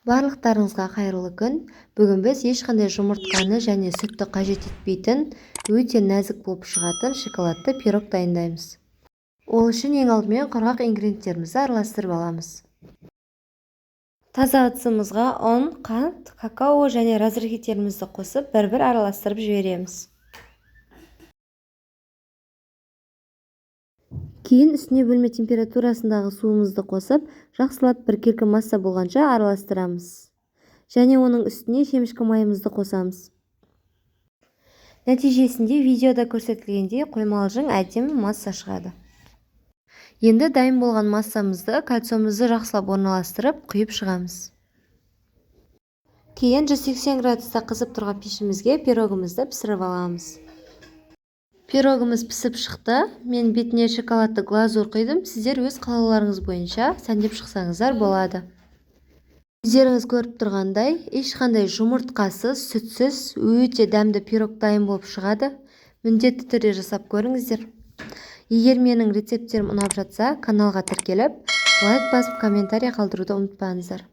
Барлықтарыңызға қайырлы күн. Бүгін біз ешқандай жұмыртқаны және сүтті қажет етпейтін, өте нәзік болып шығатын шоколадты пирог дайындаймыз. Ол үшін ең алдымен құрғақ ингредиенттерімізді араластырып аламыз. Таза ыдысымызға ұн, қант, какао және разрыхиттерімізді қосып, бір-бір араластырып жібереміз. Кейін үстіне бөлме температурасындағы суымызды қосып, жақсылап біркелкі масса болғанша араластырамыз. Және оның үстіне шемішкі майымызды қосамыз. Нәтижесінде видеода көрсетілгендей қоймалжың әдемі масса шығады. Енді дайын болған массамызды кальциямызды жақсылап орналастырып, құйып шығамыз. Кейін 180 градуста қызып тұрған пешімізге пирогымызды пісіріп аламыз. Пирогымыз пісіп шықты. Мен бетіне шоколадты глазур құйдым. Сіздер өз қалауларыңыз бойынша сәндеп шықсаңыздар болады. Өздеріңіз көріп тұрғандай, ешқандай жұмыртқасыз, сүтсіз, өте дәмді пирог дайын болып шығады. Міндетті түрде жасап көріңіздер. Егер менің рецепттерім ұнап жатса, каналға тіркеліп, лайк басып, комментарий қалдыруды ұмытпаңыздар.